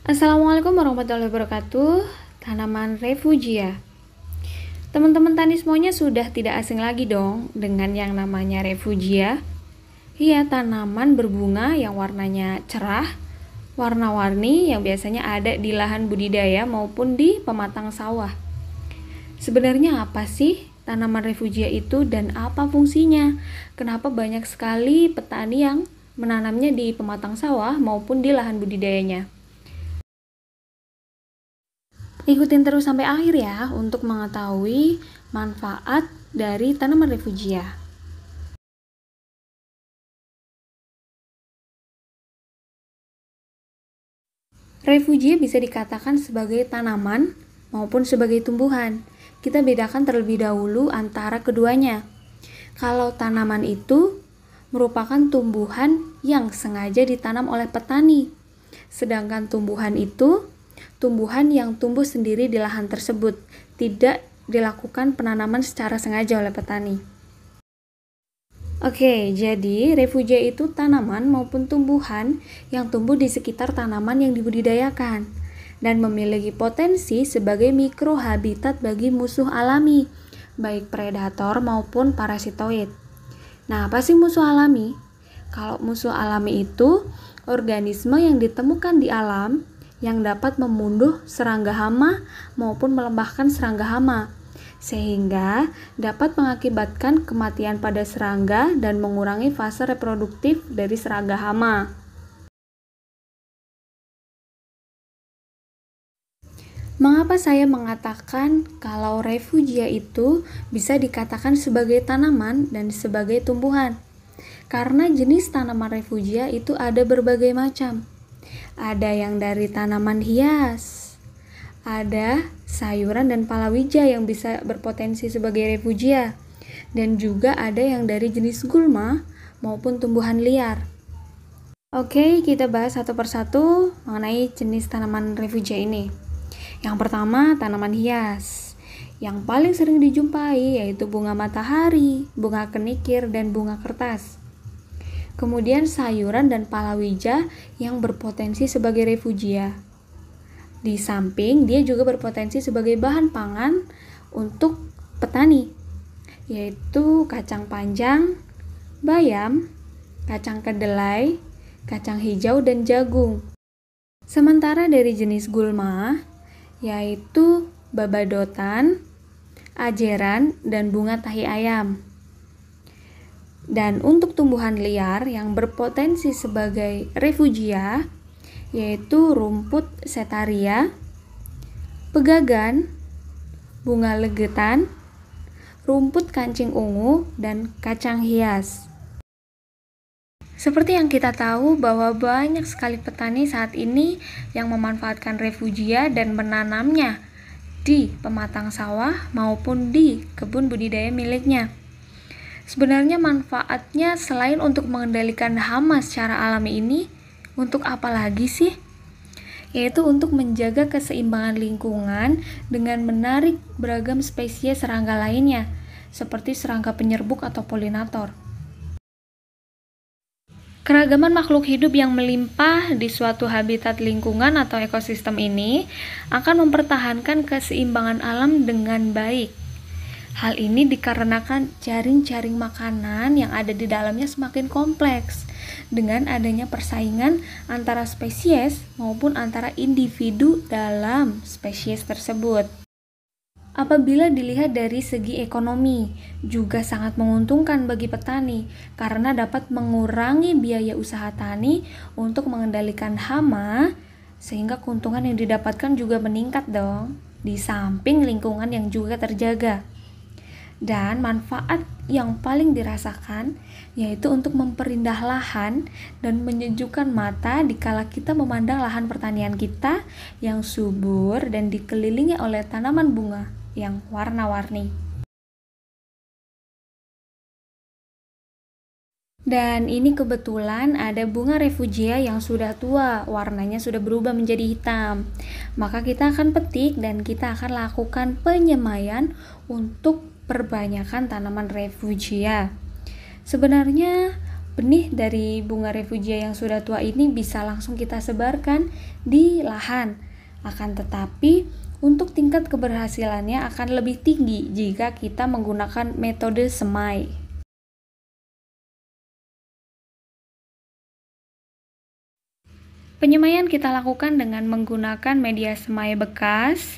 Assalamualaikum warahmatullahi wabarakatuh. Tanaman refugia. Teman-teman tani semuanya sudah tidak asing lagi dong dengan yang namanya refugia. Iya, tanaman berbunga yang warnanya cerah, warna-warni yang biasanya ada di lahan budidaya maupun di pematang sawah. Sebenarnya apa sih tanaman refugia itu dan apa fungsinya? Kenapa banyak sekali petani yang menanamnya di pematang sawah maupun di lahan budidayanya? Ikutin terus sampai akhir ya untuk mengetahui manfaat dari tanaman refugia. Refugia bisa dikatakan sebagai tanaman maupun sebagai tumbuhan. Kita bedakan terlebih dahulu antara keduanya. Kalau tanaman itu merupakan tumbuhan yang sengaja ditanam oleh petani. Sedangkan tumbuhan itu tumbuhan yang tumbuh sendiri di lahan tersebut, tidak dilakukan penanaman secara sengaja oleh petani. Oke, jadi refugia itu tanaman maupun tumbuhan yang tumbuh di sekitar tanaman yang dibudidayakan dan memiliki potensi sebagai mikrohabitat bagi musuh alami, baik predator maupun parasitoid. Nah, apa sih musuh alami? Kalau musuh alami itu organisme yang ditemukan di alam yang dapat membunuh serangga hama maupun melemahkan serangga hama, sehingga dapat mengakibatkan kematian pada serangga dan mengurangi fase reproduktif dari serangga hama. Mengapa saya mengatakan kalau refugia itu bisa dikatakan sebagai tanaman dan sebagai tumbuhan? Karena jenis tanaman refugia itu ada berbagai macam. Ada yang dari tanaman hias, ada sayuran dan palawija yang bisa berpotensi sebagai refugia, dan juga ada yang dari jenis gulma maupun tumbuhan liar. Oke, kita bahas satu persatu mengenai jenis tanaman refugia ini. Yang pertama, tanaman hias. Yang paling sering dijumpai yaitu bunga matahari, bunga kenikir, dan bunga kertas. Kemudian sayuran dan palawija yang berpotensi sebagai refugia. Di samping dia juga berpotensi sebagai bahan pangan untuk petani, yaitu kacang panjang, bayam, kacang kedelai, kacang hijau, dan jagung. Sementara dari jenis gulma, yaitu babadotan, ajeran, dan bunga tahi ayam. Dan untuk tumbuhan liar yang berpotensi sebagai refugia, yaitu rumput setaria, pegagan, bunga legetan, rumput kancing ungu, dan kacang hias. Seperti yang kita tahu bahwa banyak sekali petani saat ini yang memanfaatkan refugia dan menanamnya di pematang sawah maupun di kebun budidaya miliknya. Sebenarnya manfaatnya selain untuk mengendalikan hama secara alami ini, untuk apa lagi sih? Yaitu untuk menjaga keseimbangan lingkungan dengan menarik beragam spesies serangga lainnya, seperti serangga penyerbuk atau polinator. Keragaman makhluk hidup yang melimpah di suatu habitat lingkungan atau ekosistem ini akan mempertahankan keseimbangan alam dengan baik. Hal ini dikarenakan jaring-jaring makanan yang ada di dalamnya semakin kompleks dengan adanya persaingan antara spesies maupun antara individu dalam spesies tersebut. Apabila dilihat dari segi ekonomi, juga sangat menguntungkan bagi petani karena dapat mengurangi biaya usaha tani untuk mengendalikan hama, sehingga keuntungan yang didapatkan juga meningkat dong, di samping lingkungan yang juga terjaga. Dan manfaat yang paling dirasakan yaitu untuk memperindah lahan dan menyejukkan mata dikala kita memandang lahan pertanian kita yang subur dan dikelilingi oleh tanaman bunga yang warna-warni. Dan ini kebetulan ada bunga refugia yang sudah tua, warnanya sudah berubah menjadi hitam. Maka kita akan petik dan kita akan lakukan penyemaian untuk perbanyakan tanaman refugia. Sebenarnya benih dari bunga refugia yang sudah tua ini bisa langsung kita sebarkan di lahan. Akan tetapi, untuk tingkat keberhasilannya akan lebih tinggi jika kita menggunakan metode semai. Penyemaian kita lakukan dengan menggunakan media semai bekas.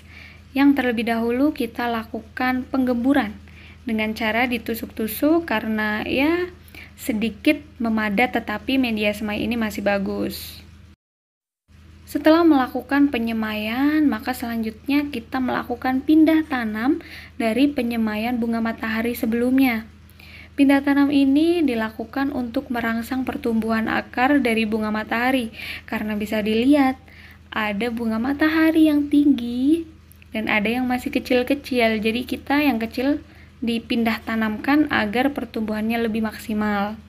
Yang terlebih dahulu kita lakukan penggemburan dengan cara ditusuk-tusuk karena ya sedikit memadat, tetapi media semai ini masih bagus. Setelah melakukan penyemaian, maka selanjutnya kita melakukan pindah tanam dari penyemaian bunga matahari sebelumnya. Pindah tanam ini dilakukan untuk merangsang pertumbuhan akar dari bunga matahari, karena bisa dilihat ada bunga matahari yang tinggi dan ada yang masih kecil-kecil. Jadi kita yang kecil dipindah tanamkan agar pertumbuhannya lebih maksimal.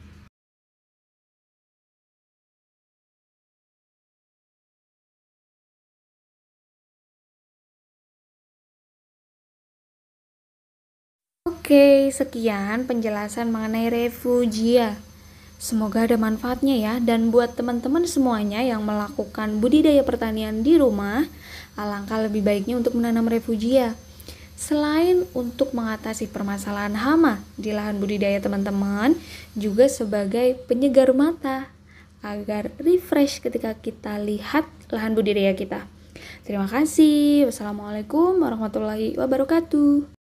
Oke, sekian penjelasan mengenai refugia. Semoga ada manfaatnya ya, dan buat teman-teman semuanya yang melakukan budidaya pertanian di rumah, alangkah lebih baiknya untuk menanam refugia. Selain untuk mengatasi permasalahan hama di lahan budidaya teman-teman, juga sebagai penyegar mata agar refresh ketika kita lihat lahan budidaya kita. Terima kasih. Wassalamualaikum warahmatullahi wabarakatuh.